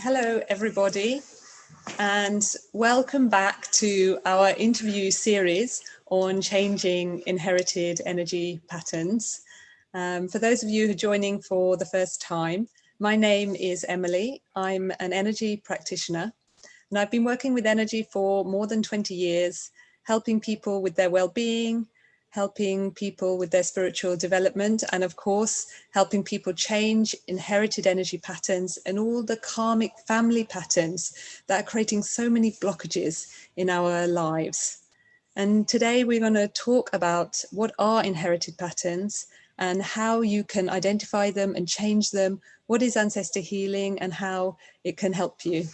Hello, everybody, and welcome back to our interview series on changing inherited energy patterns. For those of you who are joining for the first time, my name is Emilie. I'm an energy practitioner, and I've been working with energy for more than 20 years, helping people with their well-being, helping people with their spiritual development, and of course, helping people change inherited energy patterns and all the karmic family patterns that are creating so many blockages in our lives. And today we're going to talk about what are inherited patterns and how you can identify them and change them, what is ancestor healing and how it can help you.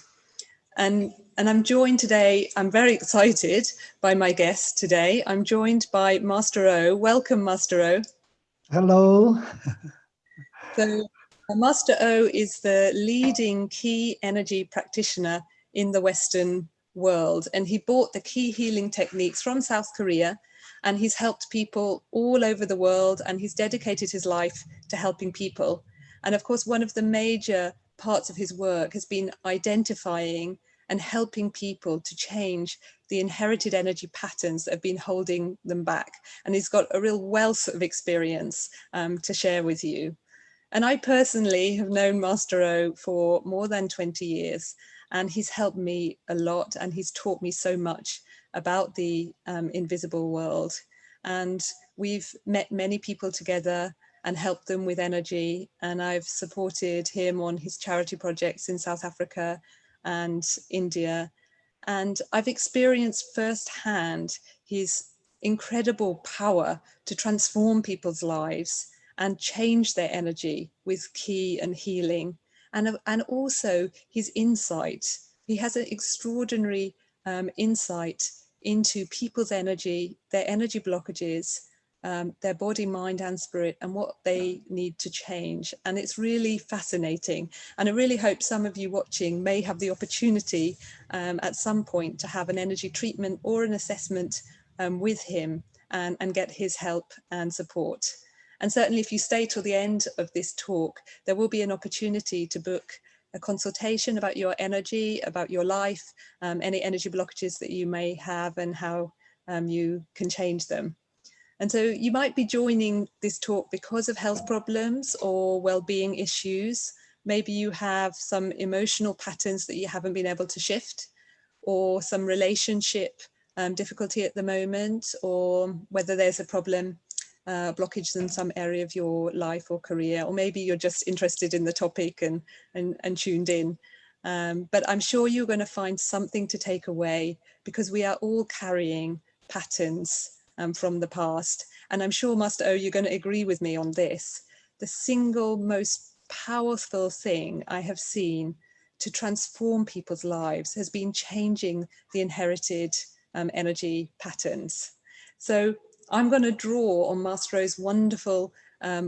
And I'm joined today, I'm very excited by my guest today. I'm joined by Master O. Welcome, Master O. Hello. So Master O is the leading key energy practitioner in the Western world. And he brought the key healing techniques from South Korea, and he's helped people all over the world, and he's dedicated his life to helping people. And of course, one of the major parts of his work has been identifying and helping people to change the inherited energy patterns that have been holding them back. And he's got a real wealth of experience to share with you. And I personally have known Master O for more than 20 years, and he's helped me a lot, and he's taught me so much about the invisible world. And we've met many people together and helped them with energy. And I've supported him on his charity projects in South Africa and India. And I've experienced firsthand his incredible power to transform people's lives and change their energy with key and healing. And also his insight. He has an extraordinary insight into people's energy, their energy blockages, their body, mind and spirit, and what they need to change. And it's really fascinating. And I really hope some of you watching may have the opportunity at some point to have an energy treatment or an assessment with him and get his help and support. And certainly if you stay till the end of this talk, there will be an opportunity to book a consultation about your energy, about your life, any energy blockages that you may have and how you can change them. And so you might be joining this talk because of health problems or well-being issues. Maybe you have some emotional patterns that you haven't been able to shift, or some relationship difficulty at the moment, or whether there's a problem, blockage in some area of your life or career, or maybe you're just interested in the topic and tuned in. But I'm sure you're going to find something to take away, because we are all carrying patterns from the past. And I'm sure, Master O, you're going to agree with me on this. The single most powerful thing I have seen to transform people's lives has been changing the inherited energy patterns. So I'm going to draw on Master O's wonderful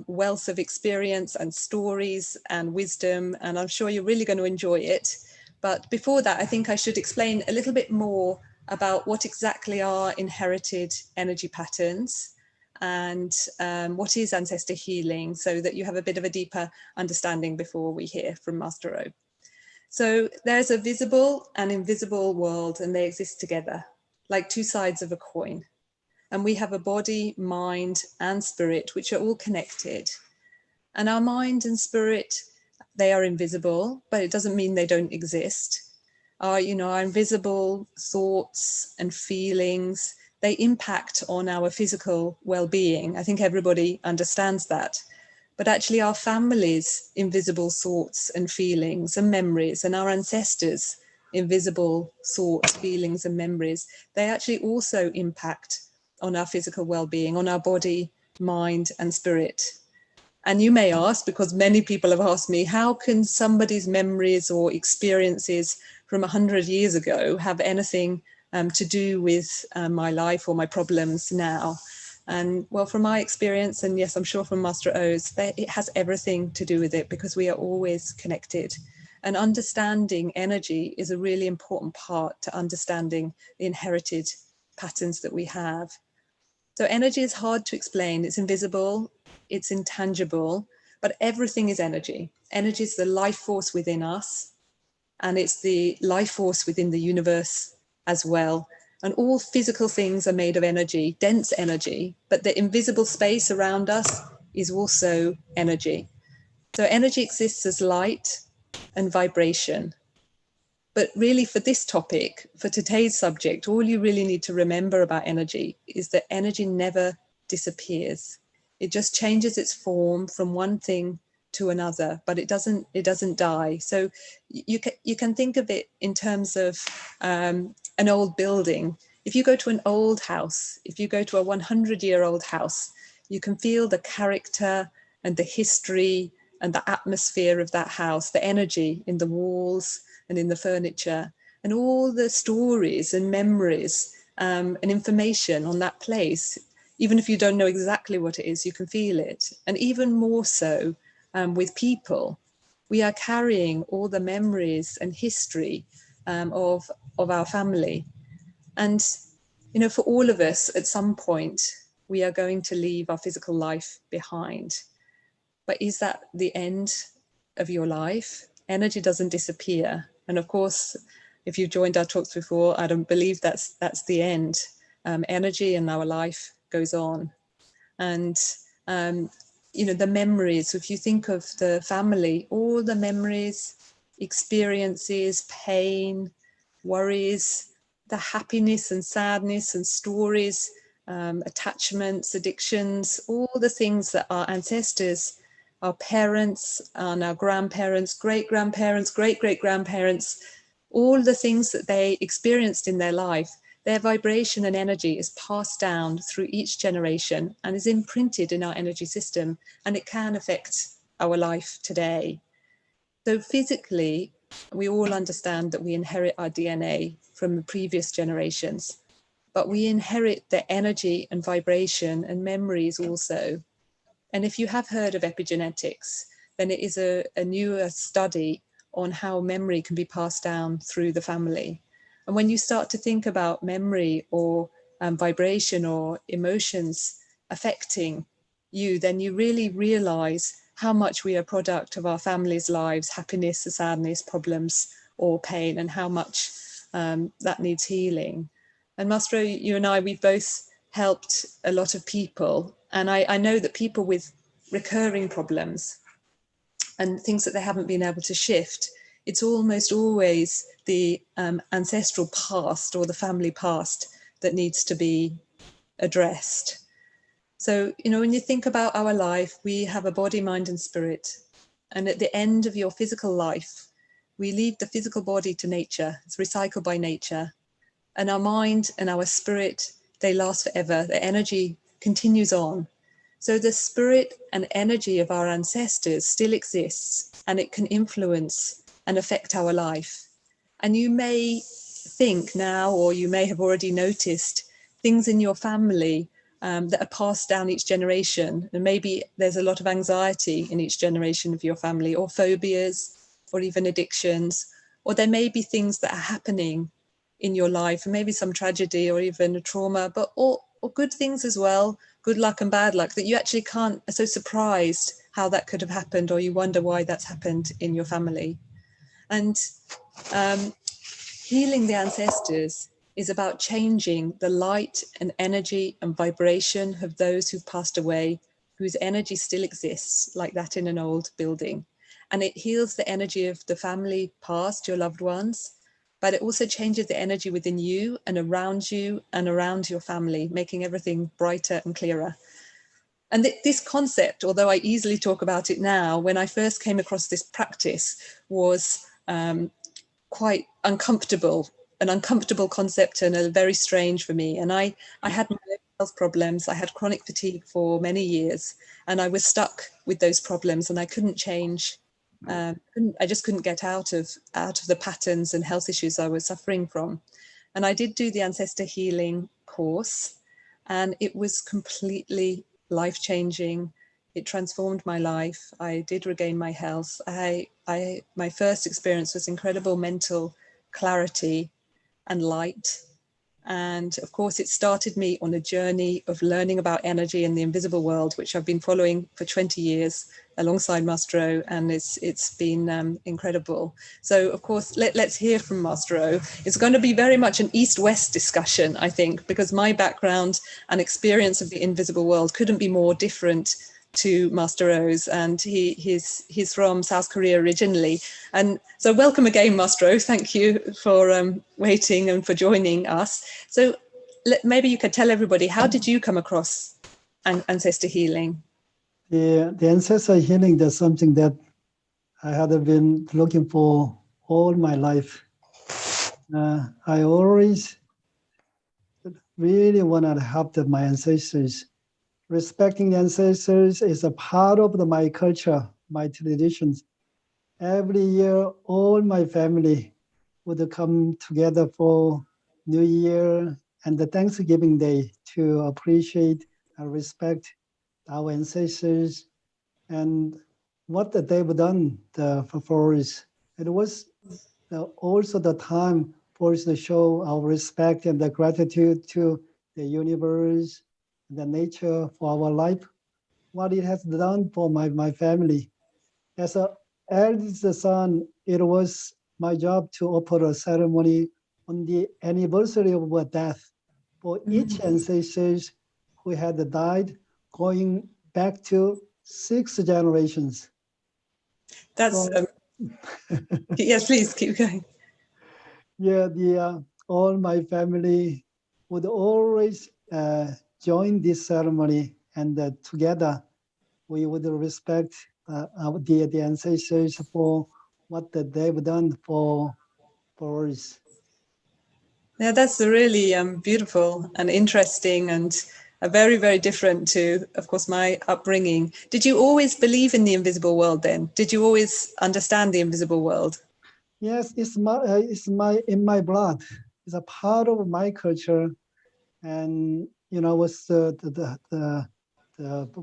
wealth of experience and stories and wisdom, and I'm sure you're really going to enjoy it. But before that, I think I should explain a little bit more about what exactly are inherited energy patterns and what is ancestor healing, so that you have a bit of a deeper understanding before we hear from Master O. So there's a visible and invisible world, and they exist together like two sides of a coin. And we have a body, mind and spirit, which are all connected. And our mind and spirit, they are invisible, but it doesn't mean they don't exist. Our invisible thoughts and feelings, they impact on our physical well-being. I think everybody understands that. But actually our families' invisible thoughts and feelings and memories, and our ancestors' invisible thoughts, feelings and memories, they actually also impact on our physical well-being, on our body, mind and spirit. And you may ask, because many people have asked me, how can somebody's memories or experiences from 100 years ago have anything to do with my life or my problems now? And well, from my experience, and yes, I'm sure from Master O's, it has everything to do with it, because we are always connected. And understanding energy is a really important part to understanding the inherited patterns that we have. So energy is hard to explain. It's invisible, it's intangible, but everything is energy. Energy is the life force within us. and it's the life force within the universe as well. And all physical things are made of energy, dense energy, but the invisible space around us is also energy. So energy exists as light and vibration. But really, for this topic, for today's subject, all you really need to remember about energy is that energy never disappears. It just changes its form from one thing to another, but it doesn't die. So you can think of it in terms of an old building. If you go to an old house, if you go to a 100-year-old house, you can feel the character and the history and the atmosphere of that house, the energy in the walls and in the furniture, and all the stories and memories and information on that place. Even if you don't know exactly what it is, you can feel it. And even more so with people, we are carrying all the memories and history of our family. And, you know, for all of us, at some point, we are going to leave our physical life behind. But is that the end of your life? Energy doesn't disappear. And of course, if you've joined our talks before, I don't believe that's the end. Energy in our life goes on. And, you know, the memories, if you think of the family, all the memories, experiences, pain, worries, the happiness and sadness and stories, attachments, addictions, all the things that our ancestors, our parents and our grandparents, great-grandparents, great-great-grandparents, all the things that they experienced in their life, their vibration and energy is passed down through each generation and is imprinted in our energy system, and it can affect our life today. So physically, we all understand that we inherit our DNA from the previous generations, but we inherit the energy and vibration and memories also. And if you have heard of epigenetics, then it is a newer study on how memory can be passed down through the family. And when you start to think about memory or vibration or emotions affecting you, then you really realize how much we are a product of our family's lives, happiness, sadness, problems, or pain, and how much that needs healing. And Mastro, you and I, we've both helped a lot of people. And I know that people with recurring problems and things that they haven't been able to shift, it's almost always the ancestral past or the family past that needs to be addressed. So, you know, when you think about our life, we have a body, mind, and spirit. And at the end of your physical life, we leave the physical body to nature. It's recycled by nature. And our mind and our spirit, they last forever. The energy continues on. So the spirit and energy of our ancestors still exists, and it can influence and affect our life. And you may think now, or you may have already noticed things in your family that are passed down each generation. And maybe there's a lot of anxiety in each generation of your family, or phobias, or even addictions, or there may be things that are happening in your life, and maybe some tragedy or even a trauma, but or good things as well, good luck and bad luck, that you actually are so surprised how that could have happened, or you wonder why that's happened in your family. And healing the ancestors is about changing the light and energy and vibration of those who've passed away, whose energy still exists, like that in an old building. And it heals the energy of the family past, your loved ones, but it also changes the energy within you and around your family, making everything brighter and clearer. And this concept, although I easily talk about it now, when I first came across this practice was quite uncomfortable, an uncomfortable concept and very strange for me. And I had my health problems. I had chronic fatigue for many years, and I was stuck with those problems, and I couldn't change. I just couldn't get out of the patterns and health issues I was suffering from. And I did do the Ancestor Healing course, and it was completely life-changing. It transformed my life. I did regain my health. My first experience was incredible mental clarity and light. And of course, it started me on a journey of learning about energy and the invisible world, which I've been following for 20 years alongside Master O, and it's been incredible. So, of course, let's hear from Master O. It's going to be very much an East-West discussion, I think, because my background and experience of the invisible world couldn't be more different to Master O's, and he's from South Korea originally. And so welcome again, Master O. Thank you for waiting and for joining us. So maybe you could tell everybody, how did you come across Ancestor Healing? The Ancestor Healing is something that I had been looking for all my life. I always really wanted to help my ancestors. Respecting the ancestors is a part of my culture, my traditions. Every year, all my family would come together for New Year and the Thanksgiving Day to appreciate and respect our ancestors and what they've done for us. It was also the time for us to show our respect and the gratitude to the universe, the nature for our life, what it has done for my family. As an eldest son, it was my job to offer a ceremony on the anniversary of a death for each ancestors who had died, going back to 6 generations. That's So, yes, please keep going. Yeah, all my family would always join this ceremony, and together we would respect the ancestors for what they've done for us. Yeah, that's really beautiful and interesting, and very, very different to, of course, my upbringing. Did you always believe in the invisible world then? Did you always understand the invisible world? Yes, it's in my blood. It's a part of my culture, and I was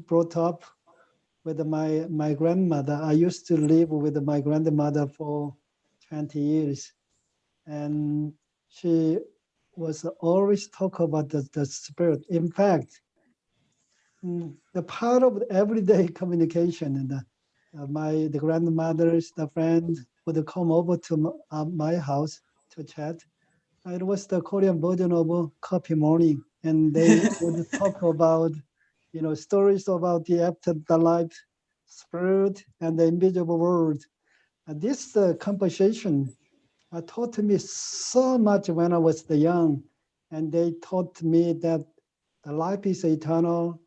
brought up with my grandmother. I used to live with my grandmother for 20 years, and she was always talk about the spirit. In fact, the part of everyday communication, and the grandmothers, the friend would come over to my house to chat. It was the Korean version of coffee morning, and they would talk about, stories about the afterlife, spirit, and the invisible world. This conversation taught me so much when I was young, and they taught me that the life is eternal,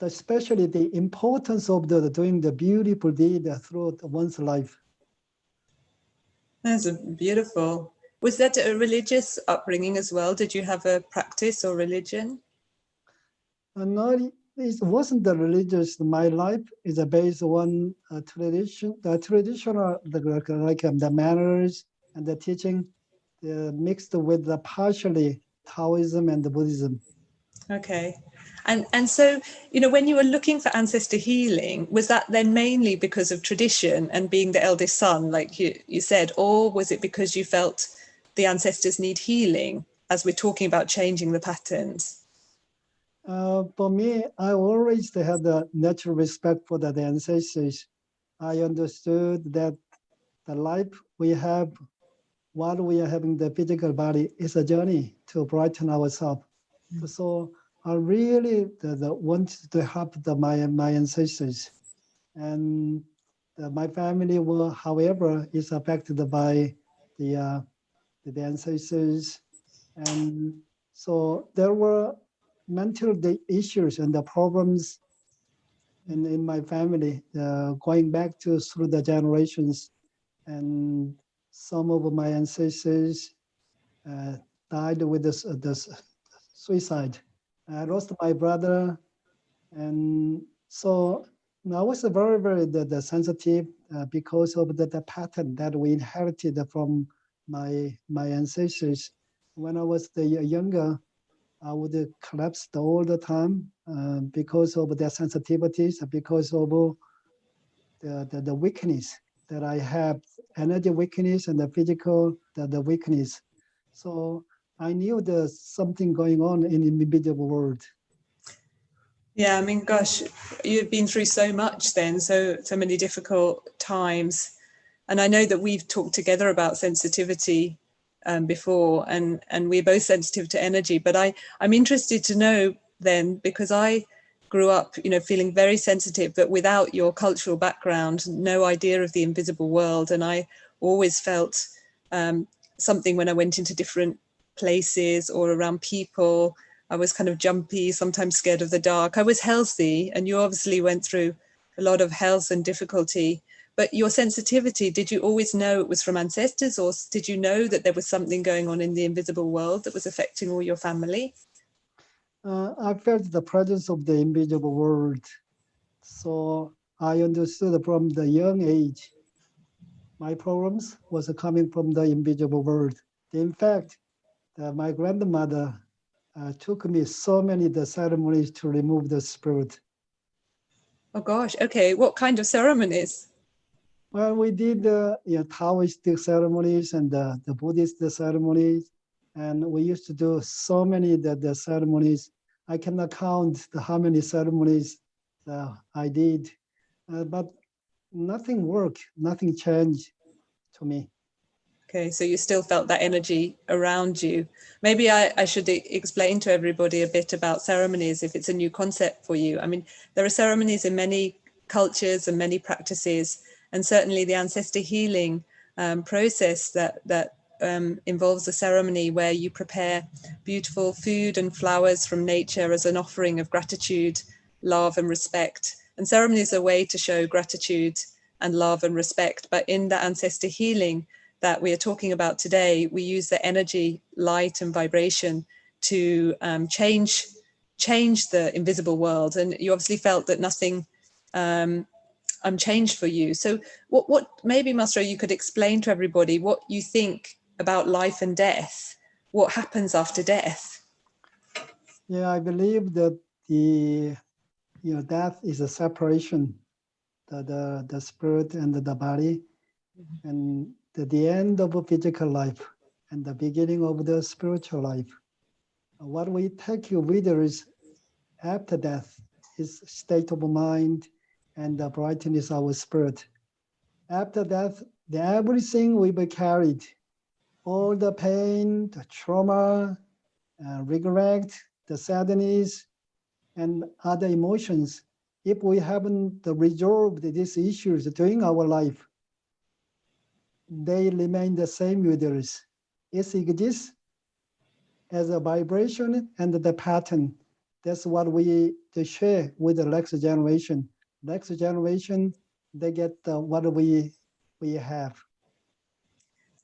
especially the importance of doing the beautiful deed throughout one's life. That's beautiful. Was that a religious upbringing as well? Did you have a practice or religion? No, it wasn't the religious. My life is based on tradition, the traditional, the manners and the teaching, mixed with the partially Taoism and the Buddhism. Okay. And so, when you were looking for ancestor healing, was that then mainly because of tradition and being the eldest son, like you said, or was it because you felt the ancestors need healing as we're talking about changing the patterns? For me, I always had a natural respect for the ancestors. I understood that the life we have while we are having the physical body is a journey to brighten ourselves. So I really want to help my ancestors. And my family will, however, is affected by the ancestors. And so there were mental issues and the problems in my family going back through the generations. And some of my ancestors died with the suicide. I lost my brother, and so I was very, very the sensitive because of the pattern that we inherited from my ancestors. When I was younger, I would collapse all the time because of their sensitivities, because of the weakness that I have, energy weakness and the physical the weakness. So I knew there's something going on in the invisible world. Yeah, I mean, gosh, you've been through so much then, so many difficult times. And I know that we've talked together about sensitivity before, and we're both sensitive to energy. But I'm interested to know then, because I grew up, feeling very sensitive, but without your cultural background, no idea of the invisible world. And I always felt something when I went into different places or around people. I was kind of jumpy, sometimes scared of the dark. I was healthy, and you obviously went through a lot of health and difficulty. But your sensitivity, did you always know it was from ancestors, or did you know that there was something going on in the invisible world that was affecting all your family? I felt the presence of the invisible world. So I understood from the young age, my problems was coming from the invisible world. In fact, my grandmother took me so many the ceremonies to remove the spirit. Oh gosh, okay. What kind of ceremonies? Well, we did the Taoistic ceremonies and the Buddhist ceremonies, and we used to do so many the ceremonies. I cannot count how many ceremonies I did, but nothing worked, nothing changed to me. Okay, so you still felt that energy around you. Maybe I should explain to everybody a bit about ceremonies if it's a new concept for you. I mean, there are ceremonies in many cultures and many practices, and certainly the ancestor healing process that involves a ceremony where you prepare beautiful food and flowers from nature as an offering of gratitude, love, and respect. And ceremony is a way to show gratitude and love and respect. But in the ancestor healing that we are talking about today, we use the energy, light, and vibration to change the invisible world. And you obviously felt that nothing changed for you. So what maybe, Master, you could explain to everybody what you think about life and death, what happens after death. Yeah, I believe that the death is a separation, the spirit and the body, and the end of a physical life and the beginning of the spiritual life. What we take with us after death is state of mind and the brightness of our spirit. After death, everything we be carried, all the pain, the trauma, regret, the sadness, and other emotions, if we haven't resolved these issues during our life, they remain the same with us. It exists as a vibration and the pattern. That's what we share with the next generation. Next generation, they get what we have.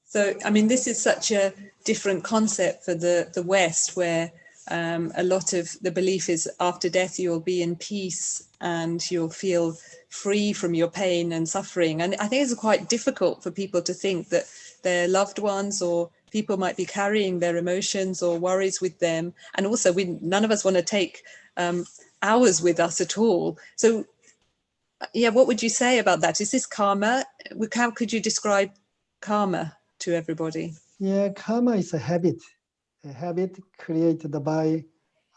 So, I mean, this is such a different concept for the West, where a lot of the belief is after death you'll be in peace and you'll feel free from your pain and suffering. And I think it's quite difficult for people to think that their loved ones or people might be carrying their emotions or worries with them. And also, none of us want to take hours with us at all. So, yeah, what would you say about that? Is this karma? How could you describe karma to everybody? Yeah, karma is a habit created by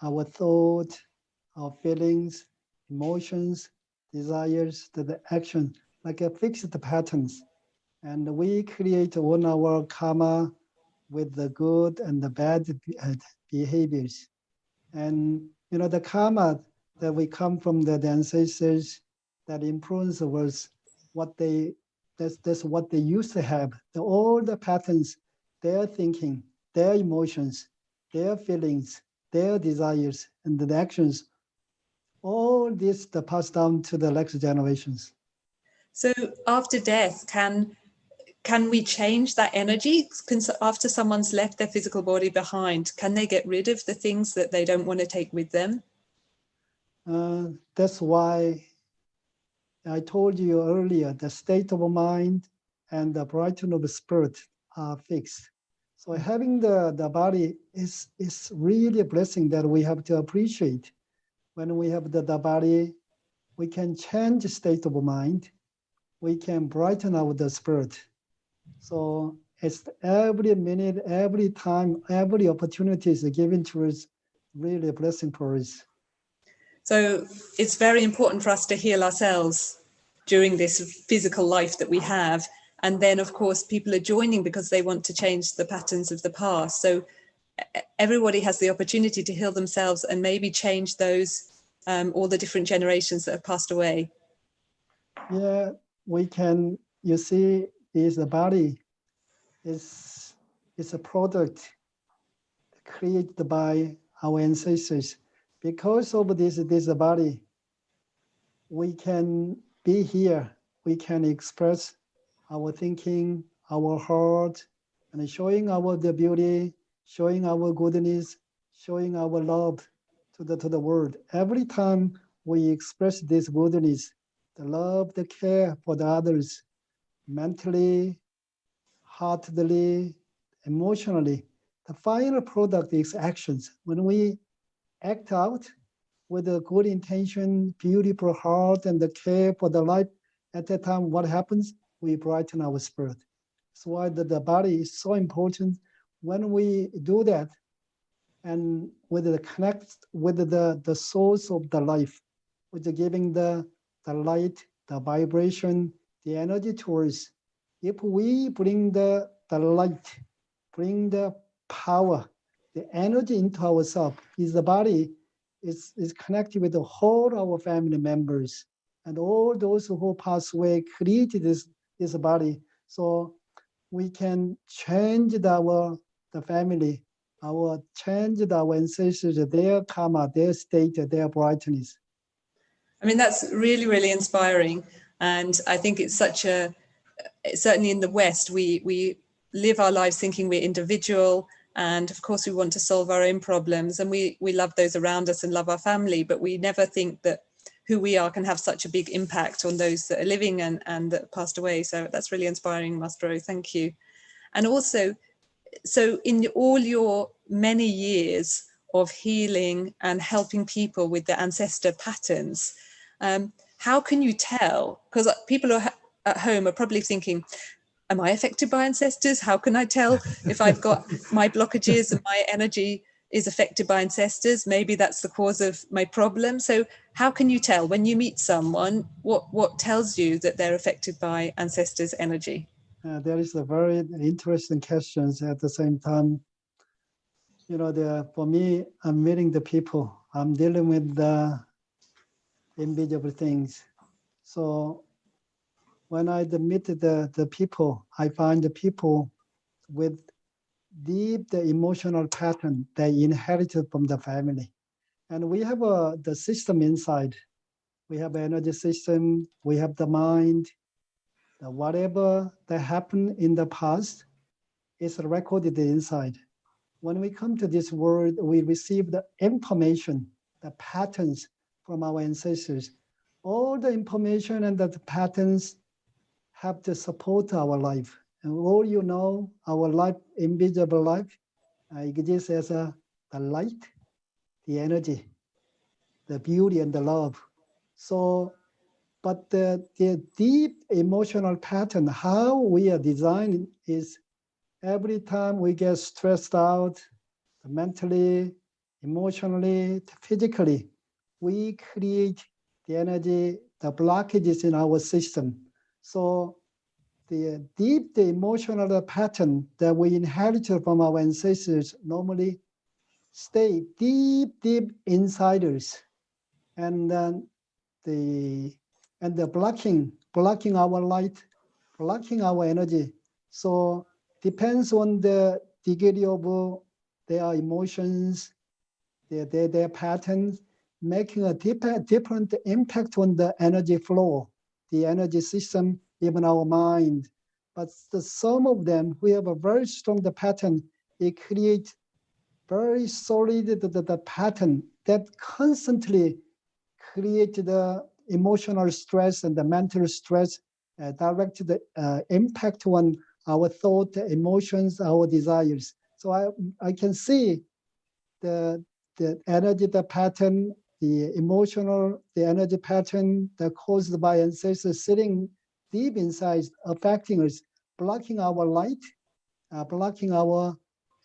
our thought, our feelings, emotions, desires, the action, like a fixed patterns. And we create on our karma with the good and the bad behaviors. And the karma that we come from the ancestors that influence us, that's what they used to have. All the patterns, their thinking, their emotions, their feelings, their desires, and the actions, all this the passed down to the next generations. So after death, can we change that energy? After someone's left their physical body behind, can they get rid of the things that they don't want to take with them? That's why I told you earlier, the state of mind and the brightness of the spirit are fixed. So having the body is really a blessing that we have to appreciate. When we have the body, we can change the state of mind. We can brighten out the spirit. So It's every minute, every time, every opportunity is given to us, really a blessing for us. So it's very important for us to heal ourselves during this physical life that we have. And then, of course, people are joining because they want to change the patterns of the past. So everybody has the opportunity to heal themselves and maybe change those, all the different generations that have passed away. Yeah, we can, you see, is the body is a product created by our ancestors. Because of this body, we can be here, we can express our thinking, our heart, and showing our the beauty, showing our goodness, showing our love to the world. Every time we express this goodness, the love, the care for the others, mentally, heartedly, emotionally, the final product is actions. When we act out with a good intention, beautiful heart, and the care for the life, at that time, what happens? We brighten our spirit. That's why the body is so important. When we do that, and with the connect with the source of the life, with the giving the light, the vibration, the energy to us. If we bring the light, bring the power, the energy into ourselves, is the body is connected with the whole our family members and all those who pass away created this body. So we can change the family, change our ancestors, their karma, their state, their brightness. I mean, that's really, really inspiring. And I think it's certainly in the West, we live our lives thinking we're individual. And of course, we want to solve our own problems, and we love those around us and love our family, but we never think that who we are can have such a big impact on those that are living and that passed away. So that's really inspiring, Master O. Thank you. And also, so in all your many years of healing and helping people with their ancestor patterns, how can you tell? Because people are at home are probably thinking, am I affected by ancestors? How can I tell if I've got my blockages and my energy is affected by ancestors? Maybe that's the cause of my problem. So how can you tell when you meet someone, what tells you that they're affected by ancestors' energy? There is a very interesting questions at the same time. You know, for me, I'm meeting the people. I'm dealing with the invisible things. So when I meet the people, I find the people with deep the emotional pattern they inherited from the family. And we have the system inside. We have energy system, we have the mind, whatever that happened in the past is recorded inside. When we come to this world, we receive the information, the patterns from our ancestors. All the information and the patterns have to support our life. And all you know, our life, invisible life, exists as the light, the energy, the beauty, and the love. So, but the deep emotional pattern, how we are designed is every time we get stressed out, mentally, emotionally, physically, we create the energy, the blockages in our system. So the deep, the emotional pattern that we inherited from our ancestors normally stay deep inside us, and then the blocking our light, blocking our energy. So depends on the degree of their emotions, their patterns, making a different impact on the energy flow, the energy system, even our mind. But some of them, we have a very strong pattern. It creates very solid the pattern that constantly create the emotional stress and the mental stress, direct the impact on our thought, emotions, our desires. So I can see the energy, the pattern, the emotional, the energy pattern that caused by ancestors sitting deep inside, affecting us, blocking our light, blocking our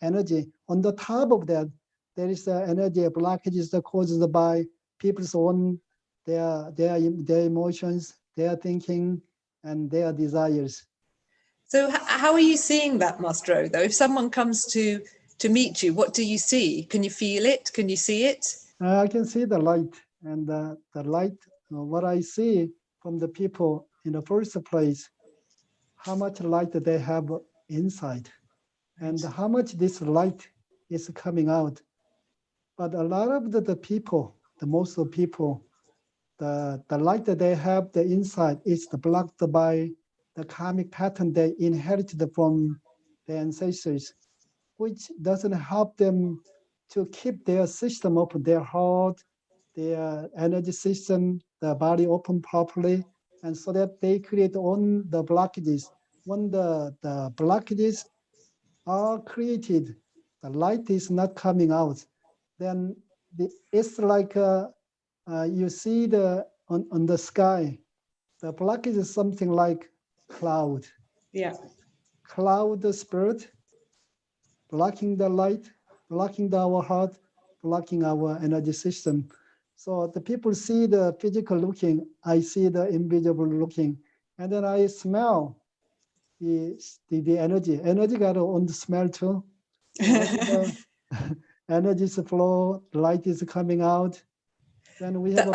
energy. On the top of that, there is energy blockages that caused by people's own their emotions, their thinking, and their desires. So how are you seeing that, Master, though? If someone comes to meet you, what do you see? Can you feel it? Can you see it? I can see the light, and the light, what I see from the people in the first place, how much light they have inside, and how much this light is coming out. But a lot of the people, the most of people, the light that they have the inside is blocked by the karmic pattern they inherited from the ancestors, which doesn't help them to keep their system open, their heart, their energy system, the body open properly, and so that they create on the blockages. When the blockages are created, the light is not coming out, then it's like you see on the sky, the blockage is something like cloud. Yeah. Cloud spirit blocking the light, blocking our heart, blocking our energy system. So the people see the physical looking, I see the invisible looking, and then I smell the energy. Energy got on the smell too. So when the energy is flow, light is coming out, then we have a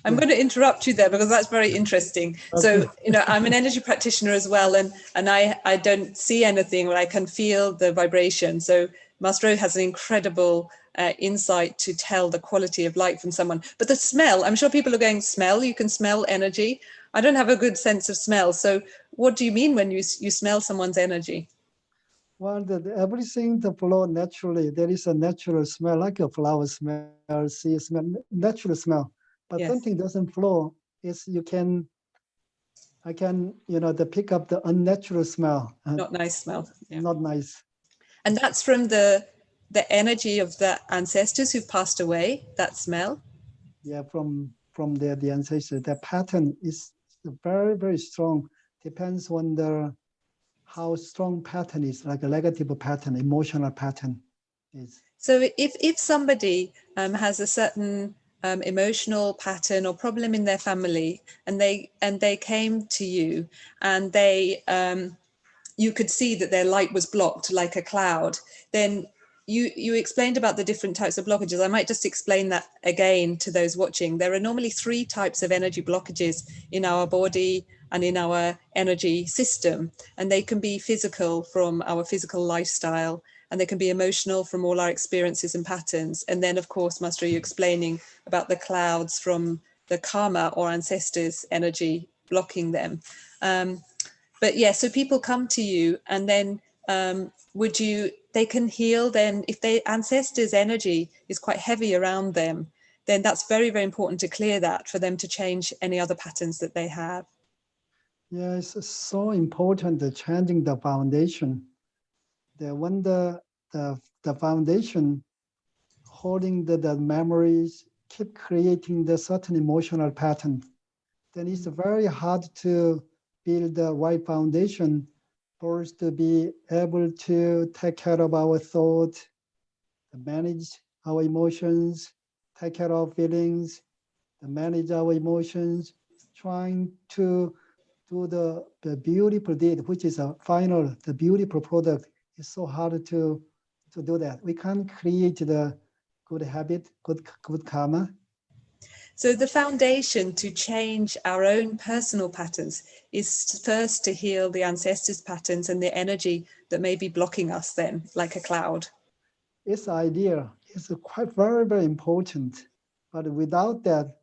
I'm going to interrupt you there because that's very interesting. Okay. So, I'm an energy practitioner as well, and I don't see anything, but I can feel the vibration. So Master has an incredible insight to tell the quality of light from someone. But the smell, I'm sure people are going, smell, you can smell energy. I don't have a good sense of smell. So what do you mean when you smell someone's energy? Well, everything to flow naturally. There is a natural smell, like a flower smell, sea smell, natural smell. But Yes. something doesn't flow. Is I can, pick up the unnatural smell. Not nice smell. Yeah. Not nice. And that's from the energy of the ancestors who've passed away, that smell. Yeah, from the ancestors. The pattern is very, very strong. Depends on how strong pattern is, like a negative pattern, emotional pattern is. So if somebody has a certain emotional pattern or problem in their family, and they came to you, and you could see that their light was blocked like a cloud, then you explained about the different types of blockages. I might just explain that again to those watching. There are normally 3 types of energy blockages in our body and in our energy system, and they can be physical from our physical lifestyle, and they can be emotional from all our experiences and patterns. And then, of course, Master, you're explaining about the clouds from the karma or ancestors' energy blocking them. But yeah, so people come to you, and then they can heal then if their ancestors' energy is quite heavy around them, then that's very, very important to clear that for them to change any other patterns that they have. Yeah, it's so important, changing the foundation. When the foundation holding the memories, keep creating the certain emotional pattern, then it's very hard to build the right foundation for us to be able to take care of our thoughts, manage our emotions, take care of feelings, manage our emotions, trying to do the beautiful deed, which is the beautiful product. Is so hard to do that. We can't create the good habit, good karma. So the foundation to change our own personal patterns is first to heal the ancestors' patterns and the energy that may be blocking us then, like a cloud. This idea is quite very, very important. But without that,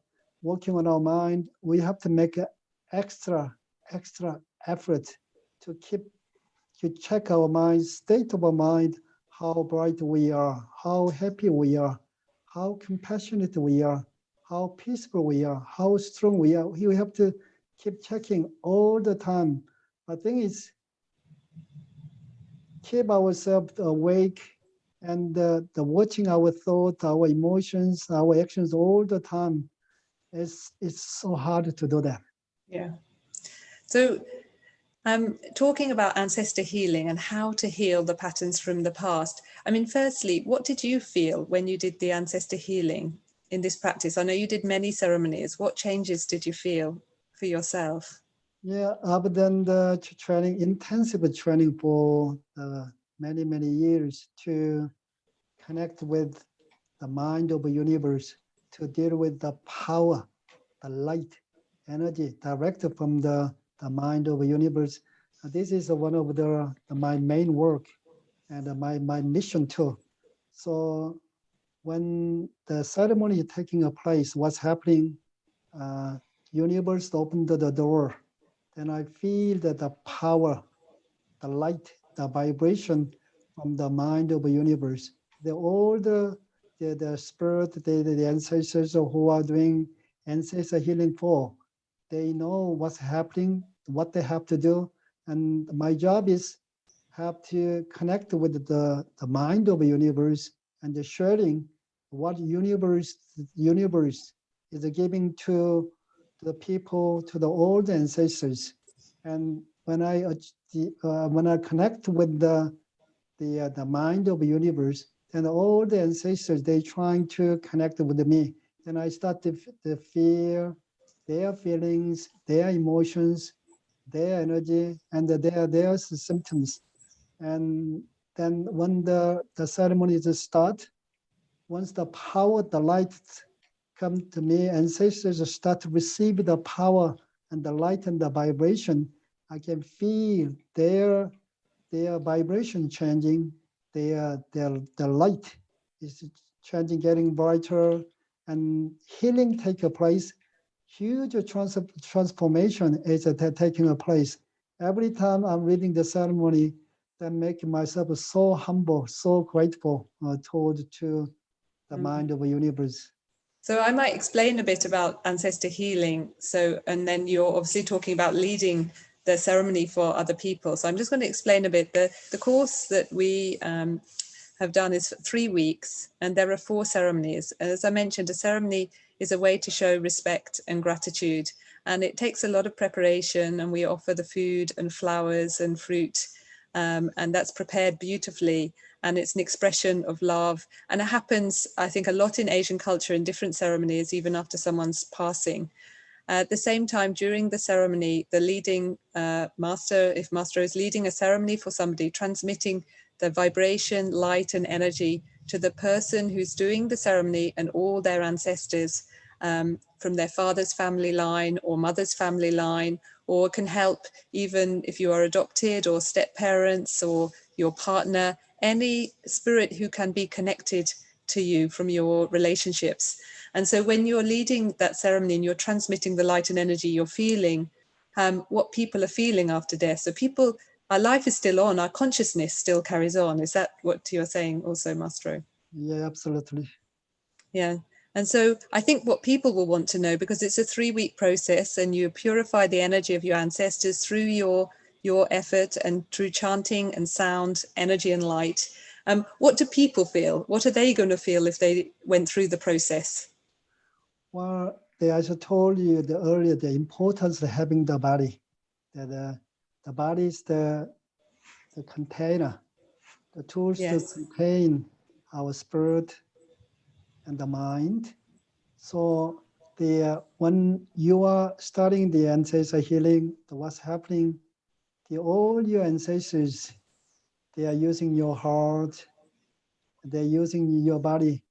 working on our mind, we have to make an extra effort to check our mind, state of our mind, how bright we are, how happy we are, how compassionate we are, how peaceful we are, how strong we are. We have to keep checking all the time. The thing is, keep ourselves awake and the watching our thoughts, our emotions, our actions all the time. It's so hard to do that. Yeah. So Talking about ancestor healing and how to heal the patterns from the past. I mean, firstly, what did you feel when you did the ancestor healing in this practice? I know you did many ceremonies. What changes did you feel for yourself? Yeah, other than the training, intensive training for many, many years to connect with the mind of the universe, to deal with the power, the light, energy directed from the mind of the universe. This is one of my main work and my mission too. So when the ceremony is taking place, what's happening, universe opened the door, then I feel that the power, the light, the vibration from the mind of the universe, all the spirit, the ancestors who are doing ancestor healing for, they know what's happening, what they have to do. And my job is have to connect with the mind of the universe and the sharing what universe is giving to the people, to the old ancestors. And when I connect with the mind of the universe, and all the ancestors, they trying to connect with me. Then I start to feel their feelings, their emotions, their energy, and their symptoms. And then when the ceremony just start, once the power, the light come to me, ancestors start to receive the power and the light and the vibration, I can feel their vibration changing, their light is changing, getting brighter, and healing take a place. Huge transformation is taking a place. Every time I'm reading the ceremony, that make myself so humble, so grateful toward to the mind of the universe. So I might explain a bit about ancestor healing. So, and then you're obviously talking about leading the ceremony for other people. So I'm just going to explain a bit. The course that we have done is 3 weeks, and there are 4 ceremonies. And as I mentioned, a ceremony is a way to show respect and gratitude. And it takes a lot of preparation, and we offer the food and flowers and fruit. And that's prepared beautifully, and it's an expression of love. And it happens, I think, a lot in Asian culture in different ceremonies, even after someone's passing. At the same time, during the ceremony, the leading master, if master is leading a ceremony for somebody, transmitting the vibration, light, and energy to the person who's doing the ceremony and all their ancestors from their father's family line or mother's family line, or can help even if you are adopted or step parents or your partner, any spirit who can be connected to you from your relationships. And so when you're leading that ceremony and you're transmitting the light and energy, you're feeling what people are feeling after death. So people, our life is still on, our consciousness still carries on. Is that what you're saying also, Mastro? Yeah, absolutely. Yeah. And so I think what people will want to know, because it's a 3-week process and you purify the energy of your ancestors through your effort and through chanting and sound, energy and light. What do people feel? What are they going to feel if they went through the process? Well, as I told you earlier, the importance of having the body. That the body is the container, the tools to Yes. contain our spirit and the mind. So when you are starting the ancestor healing, what's happening? All your ancestors, they are using your heart, they're using your body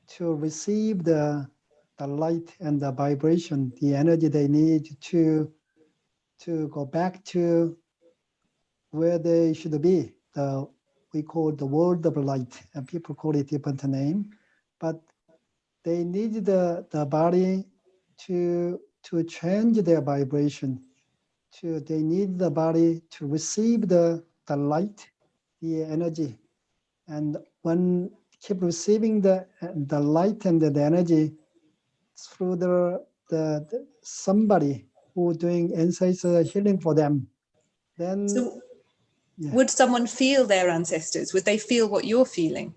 to receive the light and the vibration, the energy they need to go back to where they should be. We call it the world of light, and people call it different name, but they need the body to change their vibration. They need the body to receive the light, the energy, and when keep receiving the light and the energy through the somebody who doing ancestor healing for them, then So yeah. would someone feel their ancestors? Would they feel what you're feeling?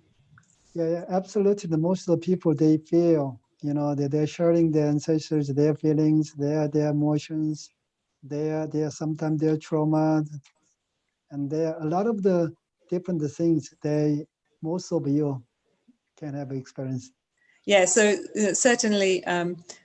Yeah, absolutely. The most of the people, they feel, that they're sharing their ancestors, their feelings, their emotions. They are sometimes their trauma, and there are a lot of the different things most of you can have experience. Yeah, so certainly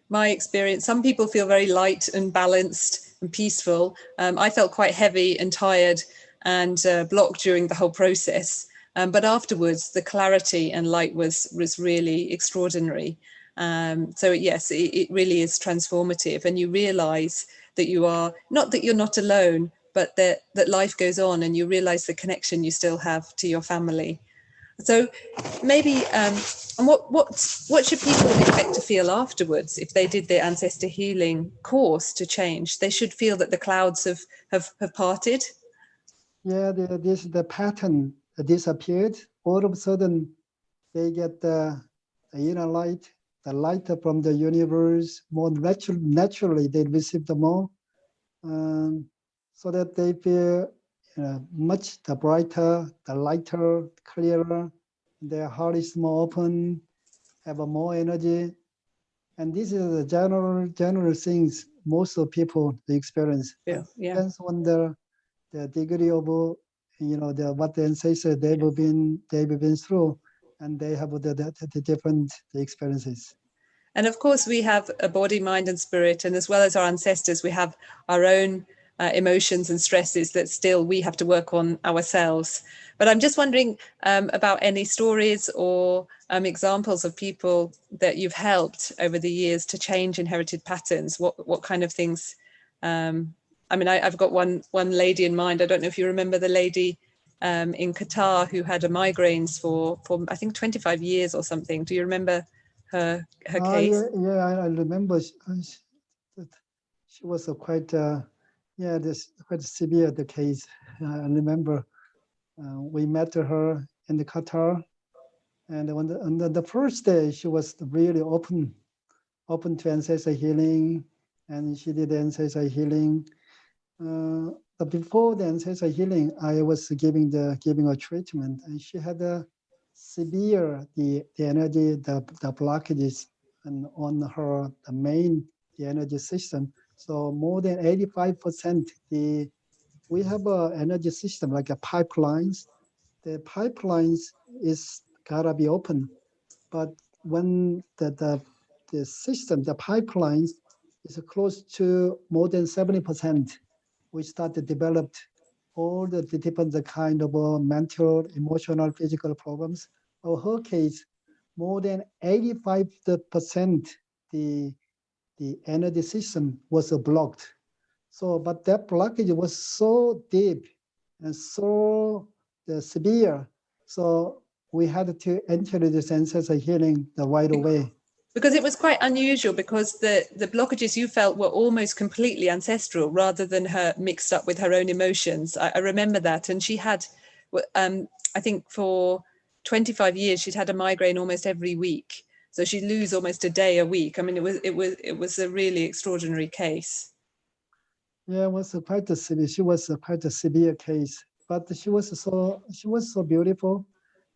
my experience, some people feel very light and balanced and peaceful. I felt quite heavy and tired and blocked during the whole process. But afterwards, the clarity and light was really extraordinary. So yes, it really is transformative, and you realize that you are, not that you're not alone, but that life goes on, and you realize the connection you still have to your family. So maybe, and what should people expect to feel afterwards if they did their ancestor healing course to change? They should feel that the clouds have parted. Yeah, the pattern disappeared. All of a sudden, they get the inner light, the light from the universe. More naturally, they receive the more, so that they feel much the brighter, the lighter, clearer. Their heart is more open, have a more energy, and this is the general things most of people they experience. Yeah, yeah. Depends on the degree of what the ancestors they've been through, and they have the different experiences. And of course, we have a body, mind, and spirit, and as well as our ancestors, we have our own emotions and stresses that still we have to work on ourselves. But I'm just wondering about any stories or examples of people that you've helped over the years to change inherited patterns. What kind of things? I mean, I've got one lady in mind. I don't know if you remember the lady in Qatar who had a migraines for I think 25 years or something. Do you remember her case? Yeah, I remember. She was this quite severe the case. I remember we met her in the Qatar, and on the first day she was really open to ancestor healing, and she did ancestor healing. But before the ancestor healing, I was giving a treatment, and she had a severe the energy the blockages and on her the energy system. So more than 85% we have a energy system like a pipelines. The pipelines is gotta be open, but when the system, the pipelines is close to more than 70%, we start to develop all the different kind of mental, emotional, physical problems. In her case, more than 85% the the energy system was blocked. So, but that blockage was so deep and so severe. So we had to enter the ancestor healing the right away. Because it was quite unusual, because the blockages you felt were almost completely ancestral rather than her mixed up with her own emotions. I remember that. And she had, I think for 25 years, she'd had a migraine almost every week. So she'd lose almost a day a week. I mean, it was a really extraordinary case. Yeah, it was quite a severe. She was quite a severe case, but she was so beautiful,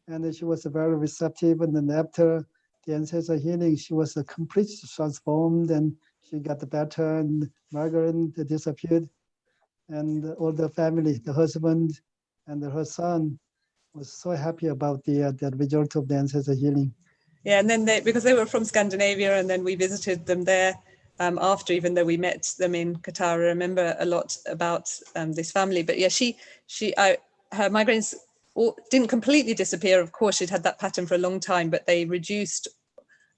and she was very receptive. And then after the ancestor healing, she was completely transformed, and she got better. And Margaret disappeared, and all the family, the husband and her son, was so happy about the result of the ancestor healing. Yeah, and then because they were from Scandinavia, and then we visited them there after, even though we met them in Qatar. I remember a lot about this family. But yeah, her migraines didn't completely disappear. Of course, she'd had that pattern for a long time, but they reduced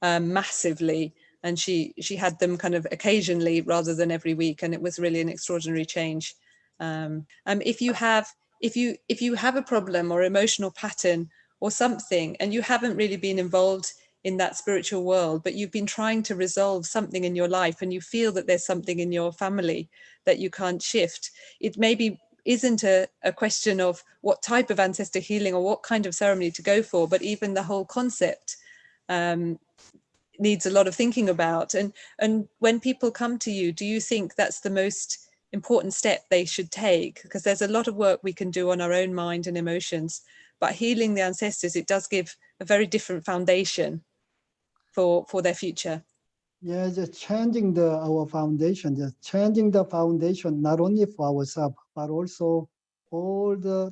massively, and she had them kind of occasionally rather than every week, and it was really an extraordinary change. If you have a problem or emotional pattern or something, and you haven't really been involved in that spiritual world, but you've been trying to resolve something in your life, and you feel that there's something in your family that you can't shift, it maybe isn't a question of what type of ancestor healing or what kind of ceremony to go for, but even the whole concept needs a lot of thinking about. And when people come to you, do you think that's the most important step they should take? Because there's a lot of work we can do on our own mind and emotions, but healing the ancestors, it does give a very different foundation for their future. Yeah, just changing our foundation, just changing the foundation, not only for ourselves, but also all the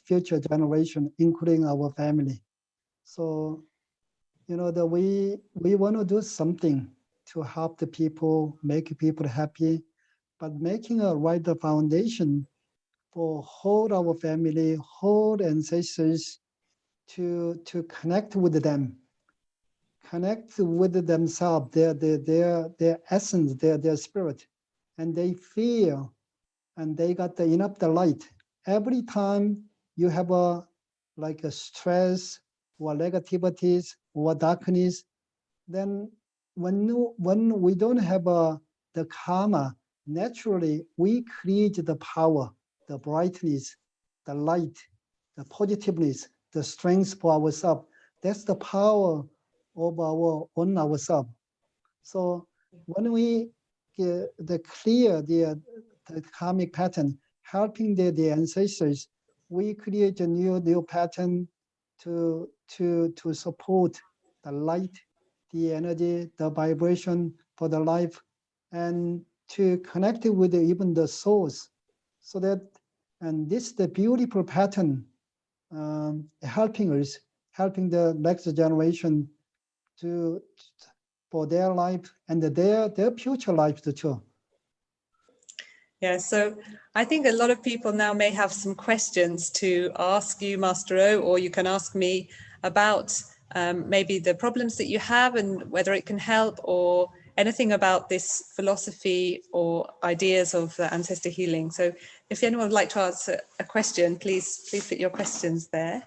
future generation, including our family. So, you know, we want to do something to help the people, make people happy, but making a right foundation for whole our family, whole ancestors to connect with them, connect with themselves, their essence, their spirit, and they feel and they got the enough the light. Every time you have a like a stress or negativities or darkness, then when we don't have the karma, naturally we create the power, the brightness, the light, the positiveness, the strength for ourselves. That's the power of our on ourselves. So when we get the clear the karmic pattern, helping the ancestors, we create a new pattern to support the light, the energy, the vibration for the life, and to connect it with even the source, so that and this the beautiful pattern helping us, helping the next generation to for their life and their future life too. Yeah, so I think a lot of people now may have some questions to ask you, Master O, or you can ask me about maybe the problems that you have and whether it can help, or anything about this philosophy or ideas of ancestor healing. So if anyone would like to ask a question, please put your questions there.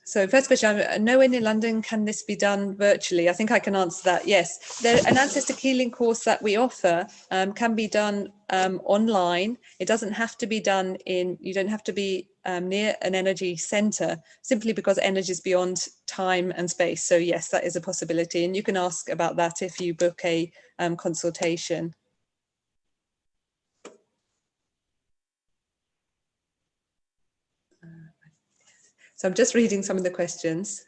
So first question, nowhere in London can this be done virtually? I think I can answer that. Yes, an ancestor healing course that we offer can be done online. It doesn't have to be done you don't have to be near an energy center, simply because energy is beyond time and space. So yes, that is a possibility. And you can ask about that if you book a consultation. So I'm just reading some of the questions.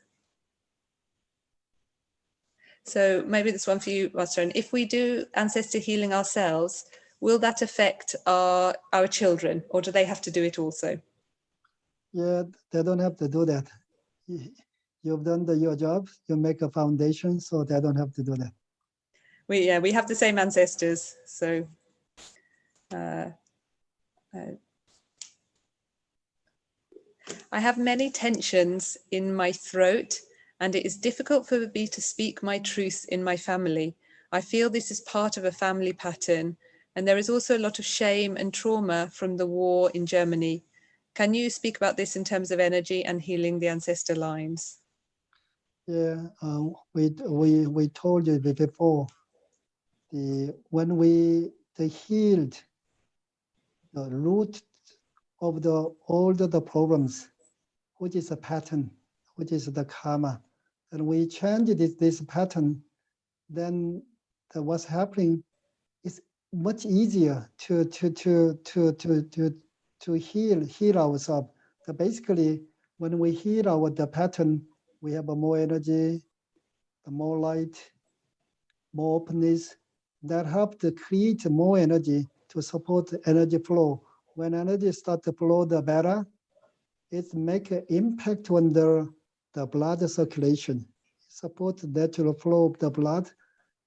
So maybe this one for you, Master. If we do ancestor healing ourselves, will that affect our children, or do they have to do it also? Yeah, they don't have to do that. You've done your job, you make a foundation, so they don't have to do that. We have the same ancestors, so I have many tensions in my throat, and it is difficult for me to speak my truth in my family. I feel this is part of a family pattern, and there is also a lot of shame and trauma from the war in Germany. Can you speak about this in terms of energy and healing the ancestor lines? Yeah, we told you before, when we healed the root of all the problems, which is a pattern, which is the karma, and we change this pattern, then what's happening is much easier to heal ourselves. So basically, when we heal the pattern, we have more energy, more light, more openness. That help to create more energy to support the energy flow. When energy start to flow, the better. It make an impact on the blood circulation, support the natural flow of the blood.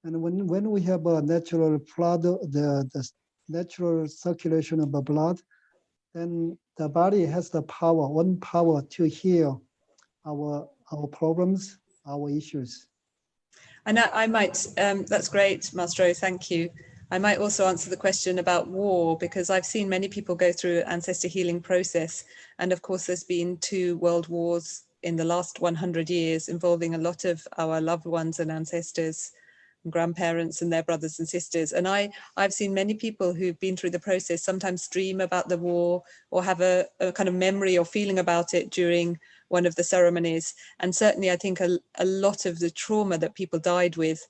And when we have a natural flood, the natural circulation of the blood, then the body has the power, one power to heal our problems, our issues. And I might, that's great, Maestro, thank you. I might also answer the question about war, because I've seen many people go through ancestor healing process. And of course, there's been 2 world wars in the last 100 years involving a lot of our loved ones and ancestors, and grandparents and their brothers and sisters. And I've seen many people who've been through the process sometimes dream about the war, or have a kind of memory or feeling about it during one of the ceremonies. And certainly I think a lot of the trauma that people died with,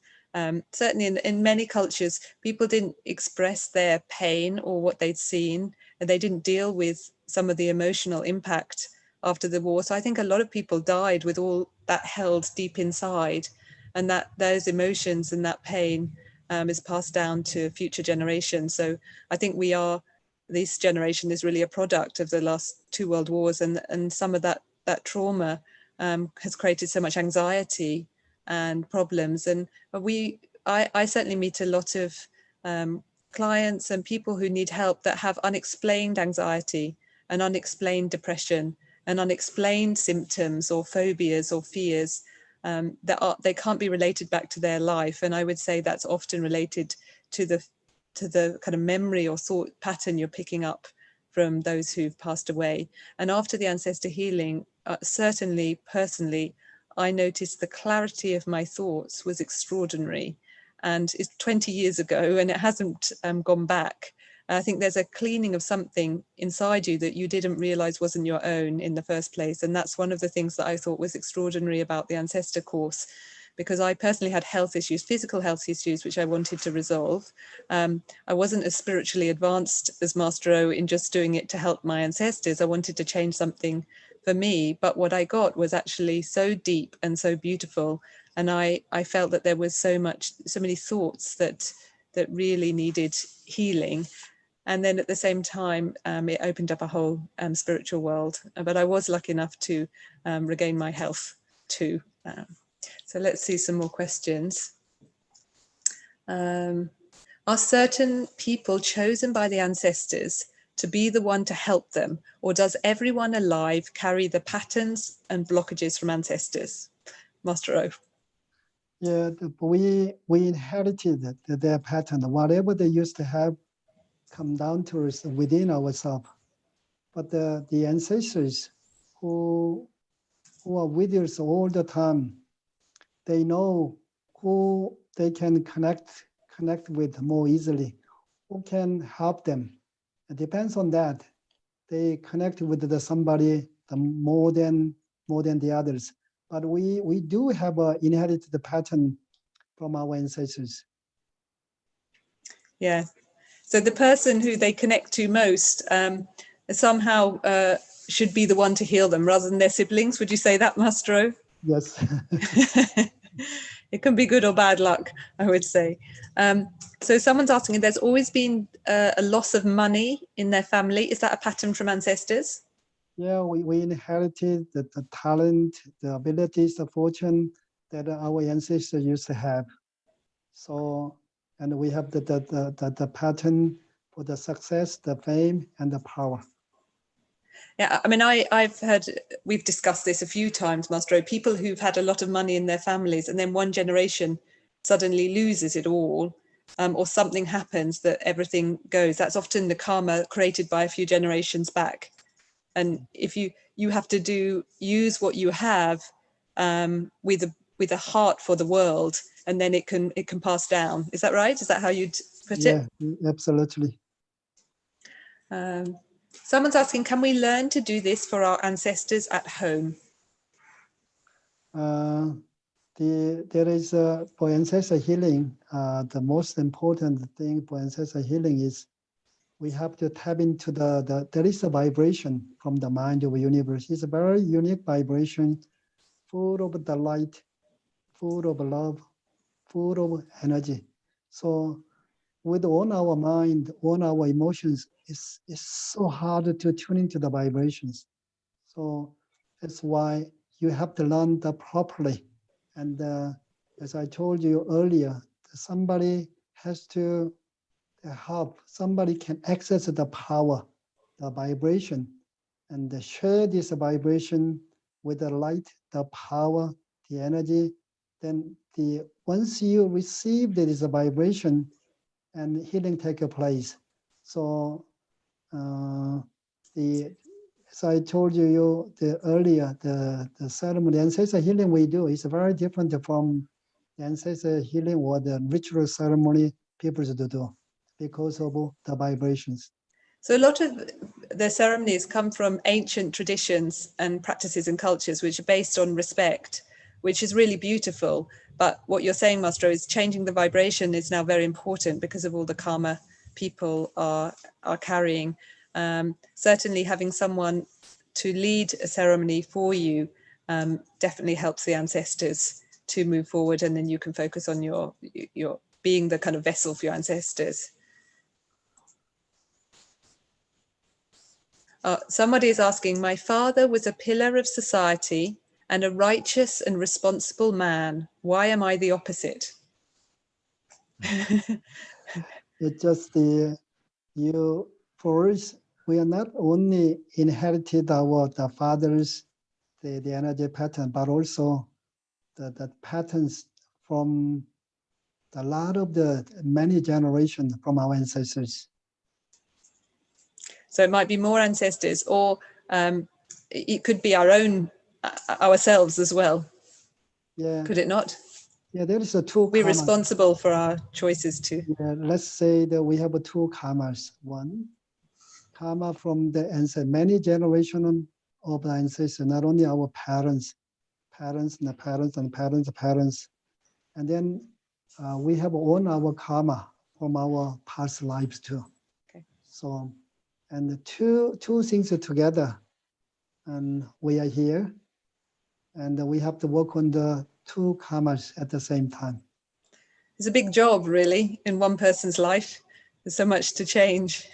certainly in many cultures, people didn't express their pain or what they'd seen, and they didn't deal with some of the emotional impact after the war. So I think a lot of people died with all that held deep inside, and that those emotions and that pain is passed down to future generations. So I think this generation is really a product of the last 2 world wars, and some of that trauma has created so much anxiety and problems. And I certainly meet a lot of clients and people who need help that have unexplained anxiety and unexplained depression and unexplained symptoms or phobias or fears they can't be related back to their life. And I would say that's often related to the kind of memory or thought pattern you're picking up from those who've passed away. And after the ancestor healing, certainly personally, I noticed the clarity of my thoughts was extraordinary. And it's 20 years ago and it hasn't gone back. I think there's a cleaning of something inside you that you didn't realize wasn't your own in the first place. And that's one of the things that I thought was extraordinary about the Ancestor course, because I personally had health issues, physical health issues, which I wanted to resolve. I wasn't as spiritually advanced as Master O in just doing it to help my ancestors. I wanted to change something for me, but what I got was actually so deep and so beautiful. And I felt that there was so many thoughts that really needed healing. And then at the same time, it opened up a whole spiritual world. But I was lucky enough to regain my health too. So let's see some more questions. Are certain people chosen by the ancestors to be the one to help them, or does everyone alive carry the patterns and blockages from ancestors? Master O. Yeah, we inherited their pattern. Whatever they used to have come down to us within ourselves. But the ancestors who are with us all the time, they know who they can connect with more easily, who can help them. It depends on that. They connect with somebody more than the others. But we do have inherited the pattern from our ancestors. Yeah. So the person who they connect to most somehow should be the one to heal them rather than their siblings. Would you say that, Master O? Yes. It can be good or bad luck, I would say. So someone's asking if there's always been a loss of money in their family. Is that a pattern from ancestors? Yeah, we inherited the talent, the abilities, the fortune that our ancestors used to have. So, and we have the pattern for the success, the fame, and the power. Yeah, I mean, I've heard, we've discussed this a few times, Master O, people who've had a lot of money in their families and then one generation suddenly loses it all, or something happens that everything goes. That's often the karma created by a few generations back. And if you have to use what you have with a heart for the world, and then it can pass down. Is that right? Is that how you'd put it? Yeah, absolutely. Someone's asking, can we learn to do this for our ancestors at home? There is for ancestor healing, the most important thing for ancestor healing is we have to tap into there is a vibration from the mind of the universe. It's a very unique vibration, full of the light, full of love, full of energy. So with all our mind, all our emotions, it's so hard to tune into the vibrations. So that's why you have to learn that properly. And as I told you earlier, somebody has to help. Somebody can access the power, the vibration, and share this vibration with the light, the power, the energy. Then once you receive this vibration, and healing take place. So as I told you earlier, the ceremony, ancestor healing we do is very different from the ancestor healing or the ritual ceremony people do because of the vibrations. So a lot of the ceremonies come from ancient traditions and practices and cultures which are based on respect, which is really beautiful. But what you're saying, Master, is changing the vibration is now very important because of all the karma people are carrying. Certainly having someone to lead a ceremony for you definitely helps the ancestors to move forward, and then you can focus on your being the kind of vessel for your ancestors. Somebody is asking, my father was a pillar of society and a righteous and responsible man. Why am I the opposite? It's just first, we are not only inherited the father's the energy pattern, but also the patterns from a lot of the many generations from our ancestors. So it might be more ancestors, or it could be our own ourselves as well. Yeah. Could it not? Yeah, there is a two. We're responsible for our choices too. Yeah, let's say that we have two karmas. One, karma from the ancestor, many generations of the ancestors, not only our parents and the parents and parents. And then we have our karma from our past lives too. Okay. So, and the two things are together, and we are here, and we have to work on the two karmas at the same time. It's a big job, really, in one person's life. There's so much to change.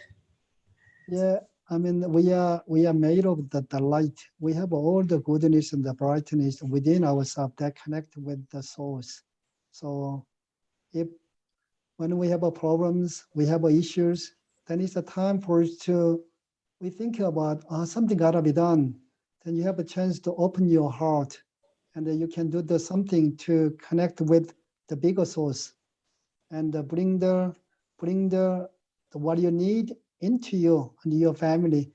Yeah, I mean, we are made of the light. We have all the goodness and the brightness within ourselves that connect with the source. So, when we have problems, we have issues, then it's a time for us we think about something gotta be done. Then you have a chance to open your heart, and then you can do something to connect with the bigger source, and bring the what you need into you and your family.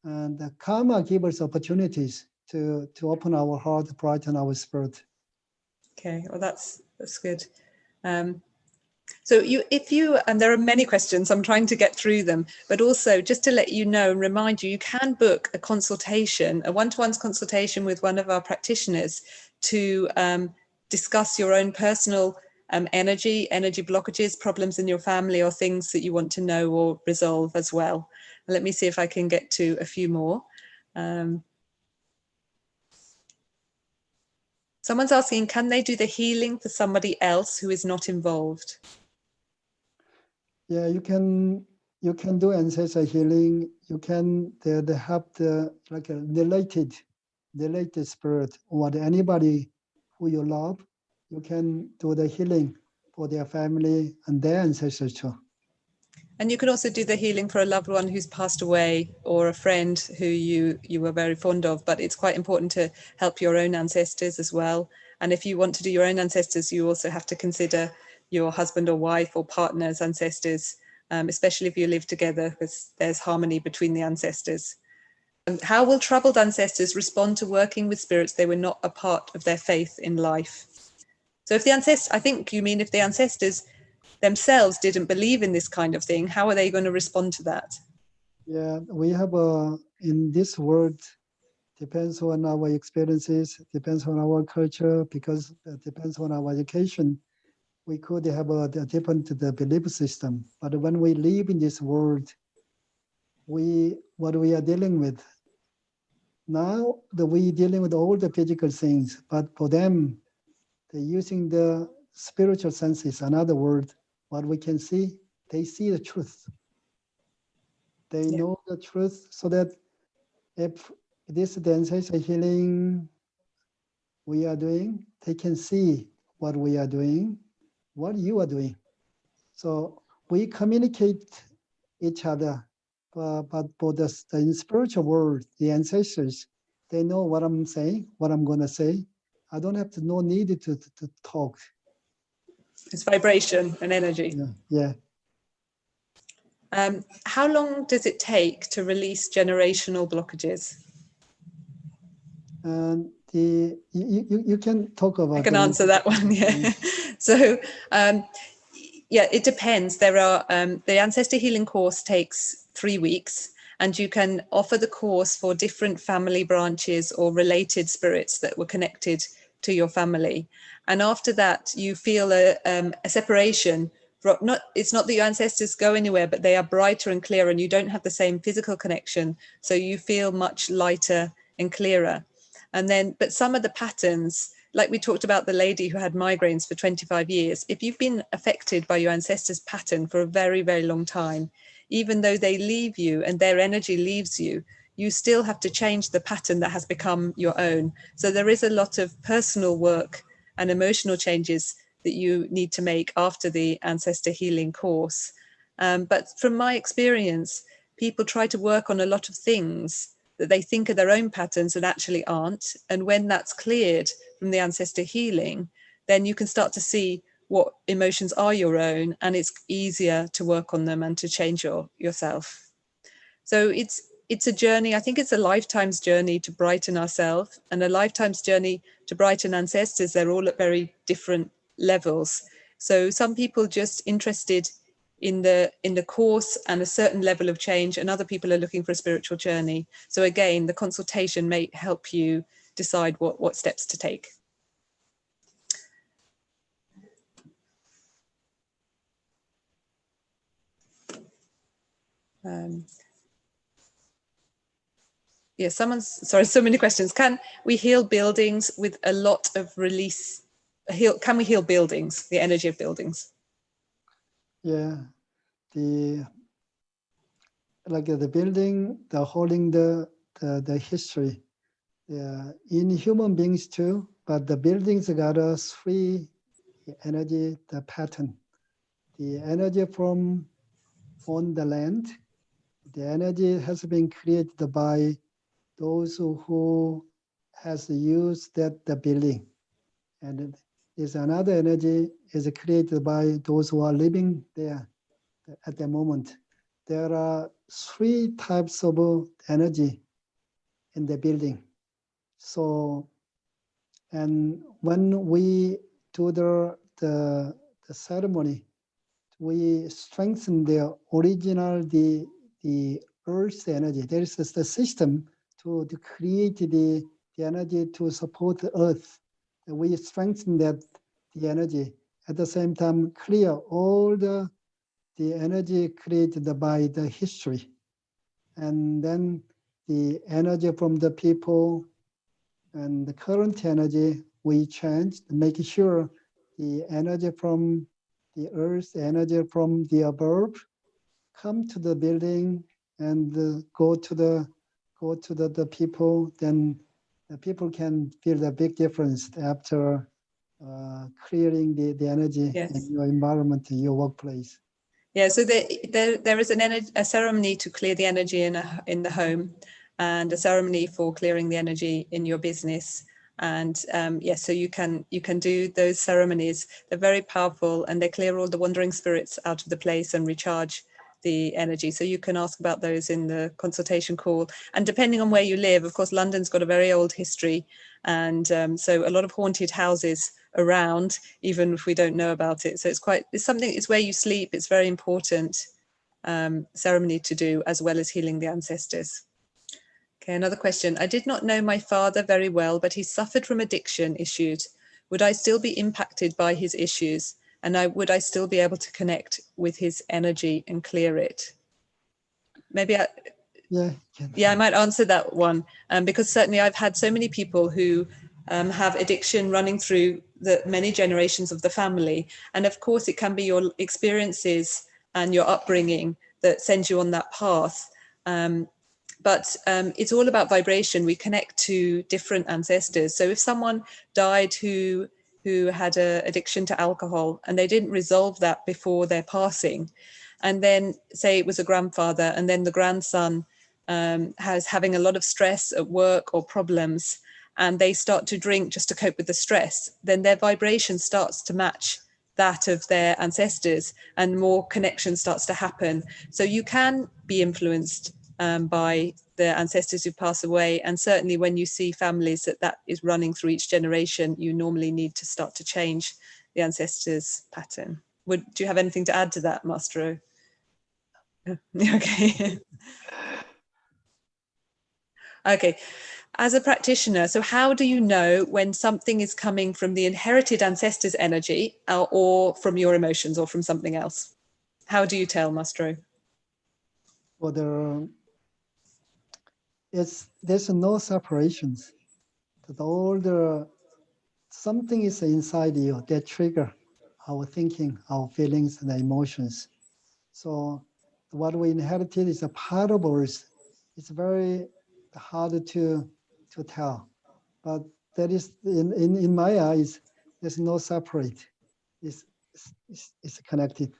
And the karma gives us opportunities to open our heart, brighten our spirit. Okay, well, that's good. So and there are many questions, I'm trying to get through them, but also just to let you know and remind you, you can book a consultation, a one-to-one consultation with one of our practitioners to discuss your own personal energy blockages, problems in your family, or things that you want to know or resolve as well. Let me see if I can get to a few more. Someone's asking, can they do the healing for somebody else who is not involved? Yeah, you can do ancestor healing. You can they have like a related spirit or anybody who you love. You can do the healing for their family and their ancestors too. And you can also do the healing for a loved one who's passed away, or a friend who you were very fond of, but it's quite important to help your own ancestors as well. And if you want to do your own ancestors, you also have to consider your husband or wife or partner's ancestors, especially if you live together, because there's harmony between the ancestors. And how will troubled ancestors respond to working with spirits they were not a part of their faith in life? So if the ancestors, I think you mean if the ancestors themselves didn't believe in this kind of thing, how are they going to respond to that? Yeah, we have in this world, depends on our experiences, depends on our culture, because it depends on our education. We could have a different belief system, but when we live in this world, what we are dealing with now, we dealing with all the physical things, but for them, they're using the spiritual senses. Another word, what we can see, they see the truth. They know the truth, so that if this the ancestor healing we are doing, they can see what we are doing, what you are doing. So we communicate each other, but for in spiritual world, the ancestors, they know what I'm saying, what I'm going to say. I don't have no need to talk. It's vibration and energy. Yeah. How long does it take to release generational blockages? And you can talk about. I can answer that one. Yeah. So it depends. There are the Ancestor Healing course takes 3 weeks, and you can offer the course for different family branches or related spirits that were connected to your family. And after that, you feel a separation it's not that your ancestors go anywhere, but they are brighter and clearer, and you don't have the same physical connection, so you feel much lighter and clearer. And then, but some of the patterns, like we talked about the lady who had migraines for 25 years, if you've been affected by your ancestors' pattern for a very, very long time, even though they leave you and their energy leaves you, you still have to change the pattern that has become your own. So there is a lot of personal work and emotional changes that you need to make after the Ancestor Healing course. But from my experience, people try to work on a lot of things that they think are their own patterns and actually aren't. And when that's cleared from the Ancestor Healing, then you can start to see what emotions are your own, and it's easier to work on them and to change yourself. So it's a journey. I think it's a lifetime's journey to brighten ourselves, and a lifetime's journey to brighten ancestors. They're all at very different levels. So some people just interested in the course and a certain level of change, and other people are looking for a spiritual journey. So again, the consultation may help you decide what steps to take. Yeah, sorry, so many questions. Can we heal buildings with a lot of release? Can we heal buildings, the energy of buildings? Yeah, like the building, the holding the history. Yeah, in human beings too, but the buildings got a three energy, the pattern. The energy from on the land, the energy has been created by those who has used the building. And there's another energy is created by those who are living there at the moment. There are three types of energy in the building. So, and when we do the ceremony, we strengthen the original, the earth energy. There is the system to create the energy to support the earth. And we strengthen the energy. At the same time, clear all the energy created by the history. And then the energy from the people and the current energy we change, make sure the energy from the earth, the energy from the above, come to the building and go to the people. Then the people can feel the big difference after clearing the energy in your environment, in your workplace. Yeah, so there is a ceremony to clear the energy in the home, and a ceremony for clearing the energy in your business. And yes, so you can do those ceremonies. They're very powerful, and they clear all the wandering spirits out of the place and recharge the energy. So you can ask about those in the consultation call. And depending on where you live, of course, London's got a very old history, and so a lot of haunted houses around, even if we don't know about it. So it's where you sleep. It's very important ceremony to do, as well as healing the ancestors. Okay, another question. I did not know my father very well, but he suffered from addiction issues. Would I still be impacted by his issues? And would I still be able to connect with his energy and clear it? Maybe I might answer that one, because certainly I've had so many people who have addiction running through the many generations of the family. And of course, it can be your experiences and your upbringing that sends you on that path. But it's all about vibration. We connect to different ancestors. So if someone died who had an addiction to alcohol and they didn't resolve that before their passing, and then say it was a grandfather, and then the grandson has having a lot of stress at work or problems, and they start to drink just to cope with the stress, then their vibration starts to match that of their ancestors, and more connection starts to happen. So you can be influenced by the ancestors who pass away, and certainly when you see families that is running through each generation, you normally need to start to change the ancestors' pattern. Do you have anything to add to that, Mastro? Okay. Okay. As a practitioner, so how do you know when something is coming from the inherited ancestors' energy or from your emotions or from something else? How do you tell, Mastro? For there's no separations. That all something is inside you that trigger our thinking, our feelings, and emotions. So what we inherited is a part of us. It's very hard to tell. But that is in my eyes, there's no separate. It's connected.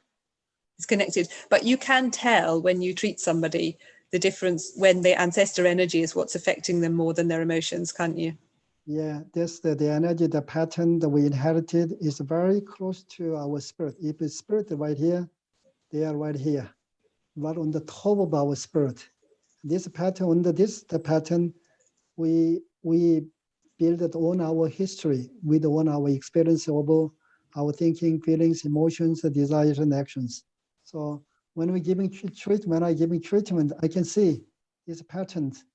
It's connected, but you can tell when you treat somebody the difference when the ancestor energy is what's affecting them more than their emotions, can't you? Yeah, this the energy, the pattern that we inherited is very close to our spirit. If it's spirit right here, they are right here, right on the top of our spirit. This pattern, under the pattern, we build it on our history, with on our experience of our thinking, feelings, emotions, desires, and actions. So when we're giving treatment, I can see these patterns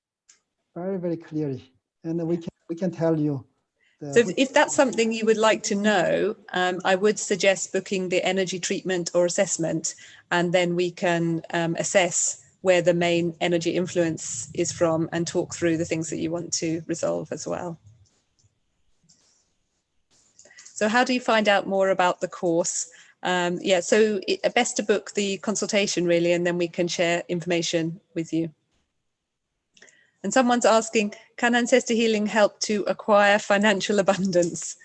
very, very clearly, and we can tell you. So if that's something you would like to know, I would suggest booking the energy treatment or assessment, and then we can assess where the main energy influence is from and talk through the things that you want to resolve as well. So how do you find out more about the course? So best to book the consultation really, and then we can share information with you. And someone's asking, can Ancestor Healing help to acquire financial abundance?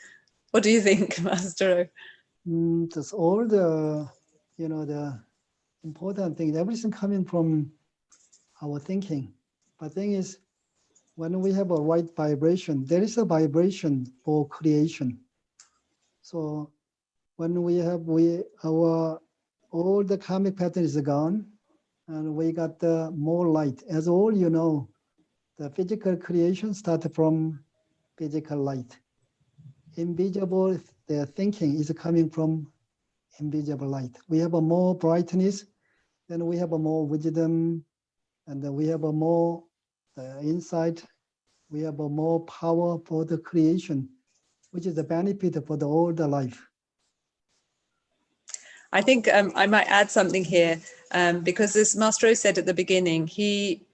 What do you think, Master? That's all the important thing. Everything coming from our thinking. But thing is, when we have a right vibration, there is a vibration for creation. So when our all the karmic pattern is gone, and we got more light. As all you know, the physical creation started from physical light. Invisible, the thinking is coming from invisible light. We have a more brightness, then we have a more wisdom, and then we have a more insight. We have a more power for the creation, which is the benefit for all the life. I think I might add something here because as Mastro said at the beginning, he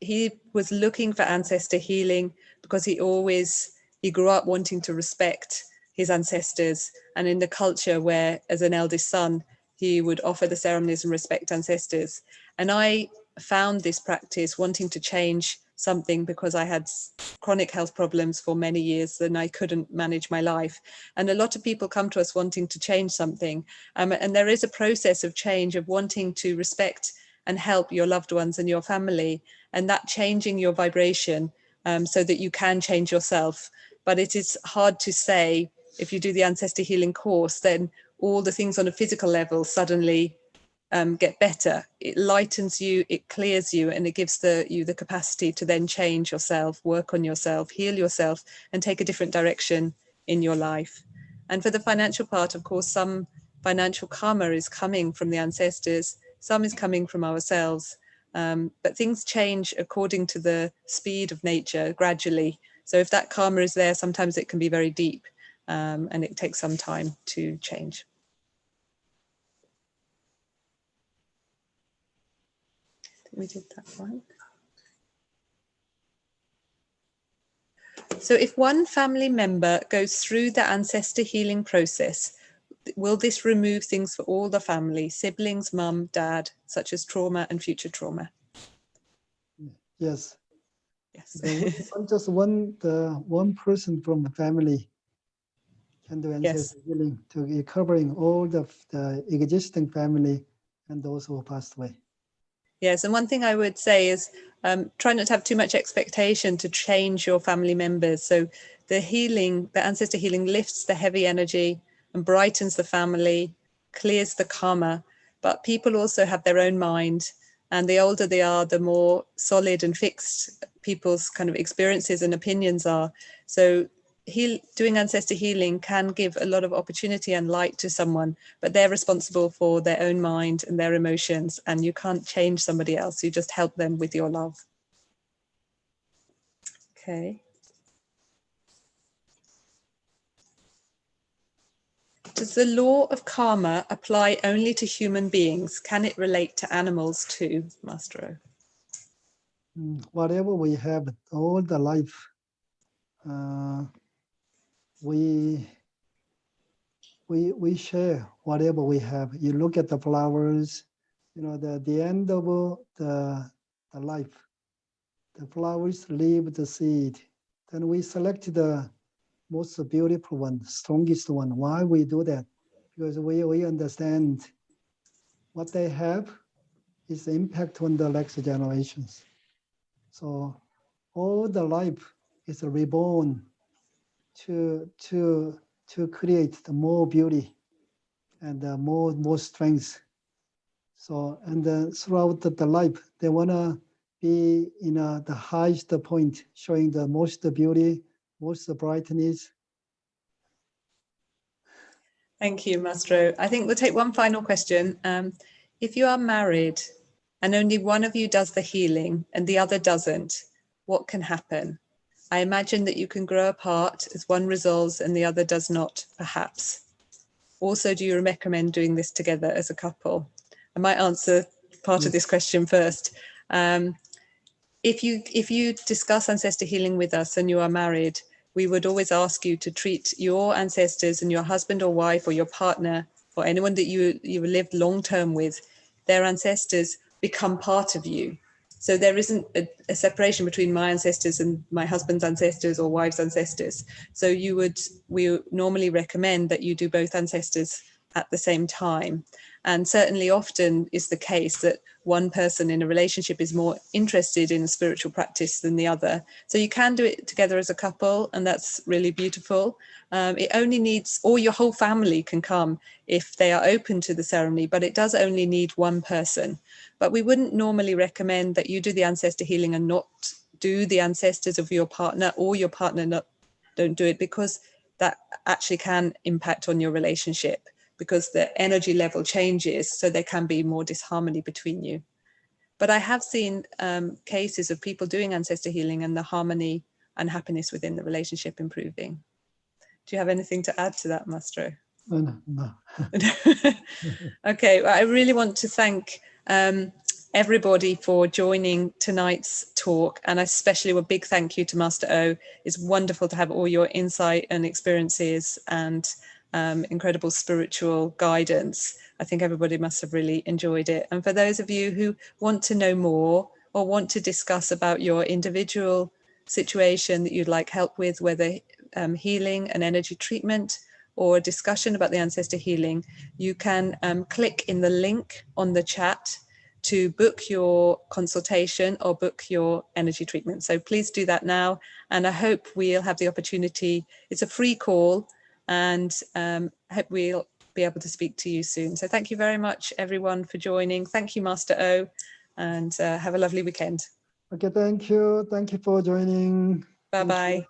was looking for ancestor healing because he grew up wanting to respect his ancestors, and in the culture where as an eldest son, he would offer the ceremonies and respect ancestors. And I found this practice wanting to change something because I had chronic health problems for many years and I couldn't manage my life. And a lot of people come to us wanting to change something. And there is a process of change, of wanting to respect and help your loved ones and your family, and that changing your vibration so that you can change yourself. But it is hard to say, if you do the Ancestor Healing course, then all the things on a physical level suddenly get better. It lightens you, it clears you, and it gives you the capacity to then change yourself, work on yourself, heal yourself, and take a different direction in your life. And for the financial part, of course, some financial karma is coming from the ancestors, some is coming from ourselves. But things change according to the speed of nature gradually. So if that karma is there, sometimes it can be very deep and it takes some time to change. We did that one. So if one family member goes through the ancestor healing process, will this remove things for all the family, siblings, mum, dad, such as trauma and future trauma? Yes. Yes. Just one person from the family can do ancestor healing to covering all the existing family and those who passed away. Yes, and one thing I would say is try not to have too much expectation to change your family members. So the ancestor healing lifts the heavy energy and brightens the family, clears the karma, but people also have their own mind. And the older they are, the more solid and fixed people's kind of experiences and opinions are. So doing ancestor healing can give a lot of opportunity and light to someone, but they're responsible for their own mind and their emotions, and you can't change somebody else. You just help them with your love. Okay. Does the law of karma apply only to human beings? Can it relate to animals too, Master O? Whatever we have, all the life, we share whatever we have. You look at the flowers, you know, the end of the life, the flowers leave the seed. Then we select the most beautiful one, strongest one. Why we do that? Because we understand what they have is the impact on the next generations. So all the life is reborn to create the more beauty and more strength. So and throughout the life, they wanna be in the highest point, showing the most beauty, most brightness. Thank you, Master O. I think we'll take one final question. If you are married and only one of you does the healing and the other doesn't, what can happen? I imagine that you can grow apart as one resolves and the other does not, perhaps. Also, do you recommend doing this together as a couple? I might answer part of this question first. If you discuss ancestor healing with us and you are married, we would always ask you to treat your ancestors and your husband or wife or your partner or anyone that you lived long term with, their ancestors become part of you. So there isn't a separation between my ancestors and my husband's ancestors or wife's ancestors. So we normally recommend that you do both ancestors at the same time. And certainly often is the case that one person in a relationship is more interested in a spiritual practice than the other. So you can do it together as a couple, and that's really beautiful. It only needs, or your whole family can come if they are open to the ceremony, but it does only need one person. But we wouldn't normally recommend that you do the ancestor healing and not do the ancestors of your partner, or your partner don't do it, because that actually can impact on your relationship, because the energy level changes, so there can be more disharmony between you. But I have seen cases of people doing ancestor healing and the harmony and happiness within the relationship improving. Do you have anything to add to that, Master? No. Okay, well, I really want to thank everybody for joining tonight's talk, and especially a big thank you to Master O. It's wonderful to have all your insight and experiences and incredible spiritual guidance. I think everybody must have really enjoyed it. And for those of you who want to know more or want to discuss about your individual situation that you'd like help with, whether healing and energy treatment or a discussion about the ancestor healing, you can click in the link on the chat to book your consultation or book your energy treatment. So please do that now. And I hope we'll have the opportunity. It's a free call, and I hope we'll be able to speak to you soon. So thank you very much, everyone, for joining. Thank you, Master O, and have a lovely weekend. Okay, thank you. Thank you for joining. Bye-bye.